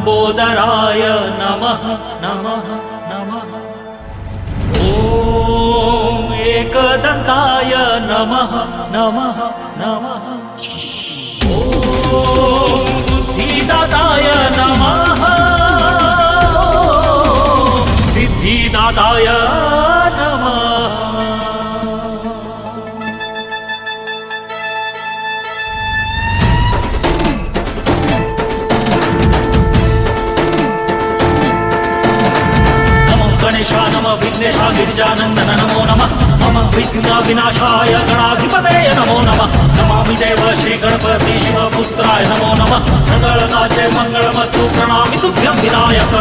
लंबोदराय नमः नमः नमः। ॐ एकदन्ताय नमः नमः नमः। ॐ बुद्धिदाताय नमः। सिद्धिदाताय नमः। नमः विघ्नेशा गिरिजानन्दन नमो नमः। मम विघ्न विनाशाय गणाधिपतये नमो नमः। नमामि देव श्री गणपति शिवपुत्राय नमो नमः। सकलकार्ये मङ्गलमस्तु प्रणमामि तुभ्यं विनायक।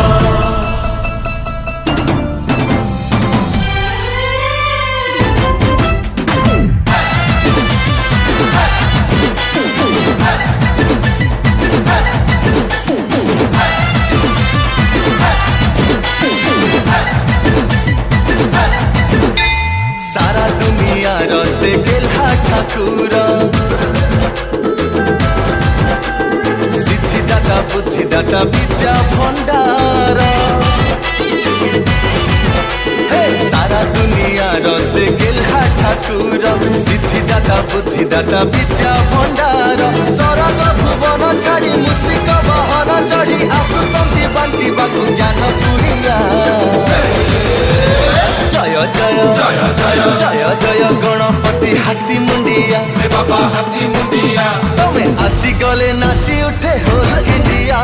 सारा दुनिया रसे गेला ठाकुर सिद्धिदाता बुद्धिदाता विद्या भंडार। सारा दुनिया रसे गेला ठाकुर सिद्धिदाता बुद्धिदाता विद्या भंडार। सरग भुवन छाड़ी मुसिक बहन चढ़ी आसुचंती बांटी बाकु ज्ञान पुरिया। जय जय जय जय जय जय गणपति हाथी मुंडिया बाबा हाथी मुंडिया। तमे आसी गले नाची उठे होल इंडिया।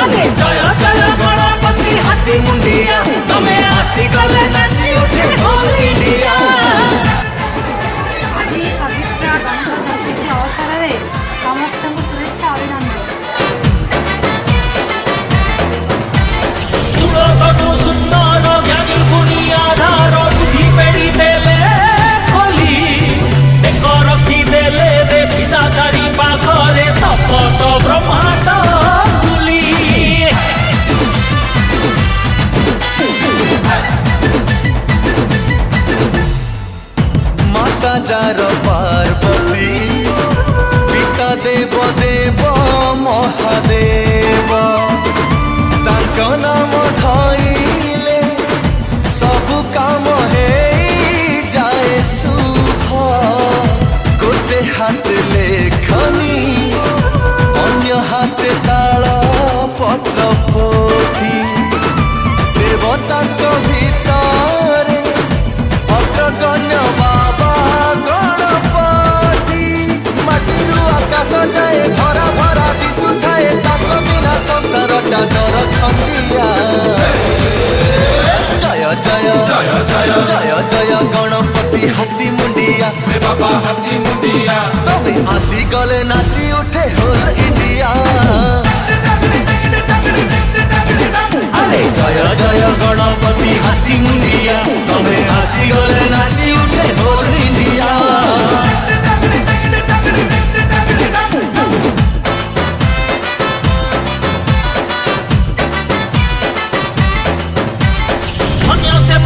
अरे जय जय गणपति हाथी मुंडिया तमे आसी गले नाची उठे होल इंडिया। আজি পবিত্র গণেশ চতুর্থী অবসরে সমস্ত শুভেচ্ছা অভিনন্দন। सुंदर ज्ञानी गुणी आधार बुद्धि पेड़ी देले खोली एक रखी देले रे पिताचारी पाखरे सपत ब्रह्मांड तुली। माता जार पार्वती पिता देव देव महादेव तांका नाम धइले सब काम हे जाए शुभ। गोटे हाथ लेखनी अन्य हाथ ताल पत्र पोथी देवतांक भितरे अग्रगण्य बाबा गणपति। माटिरू आकाश जाए भरा भरा दिशु थाए ताक बिना संसारटा दर खंडिया। जय जय जय जय जय जय गणपति हाथी मुंडिया बाबा हाथी मुंडिया। तमे आसी गले नाची उठे होल इंडिया। अरे जय जय गणपति हाथी मुंडिया तमे आसी गले नाची उठे होल इंडिया।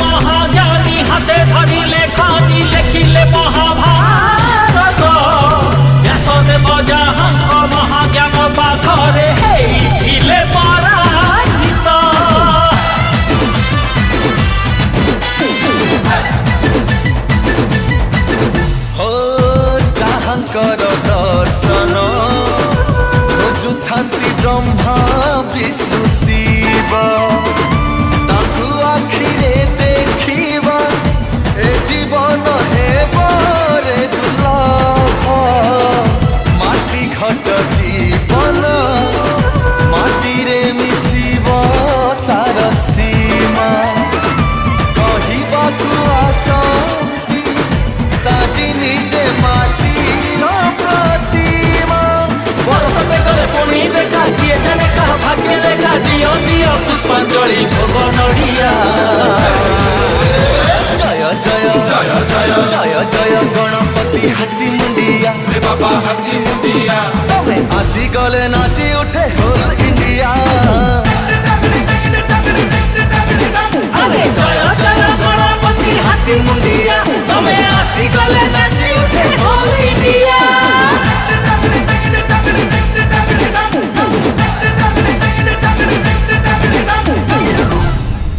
महाज्ञानी हाथे धरी लेखानी लेखिले महाभारत। व्यासदेव जहांक महाज्ञान पाखरे हेइथिले पराजित। हो जहांकर दर्शन खोजुथांती ब्रह्मा विष्णु शिव। ताकू आखिरे देखिबा ए जीवन हेब रे दुर्लभ। माटी घट जीवन माटी रे मिसिब तार सीमा। कहिबाकू आसंती साजी निजे माटीर प्रतिमा। बरसटे गले पुणी देखा किए जाने कहा भाग्य लेखा। दियो दियो पुष्पांजलि भोग नड़िया। जय जय जय जय जय जय गणपति हाथी मुंडिया बाबा हाथी मुंडिया। तमे आसी गले नाची उठे होल इंडिया। अरे जय जय गणपति हाथी मुंडिया तमे आसी गले नाची उठे होल इंडिया।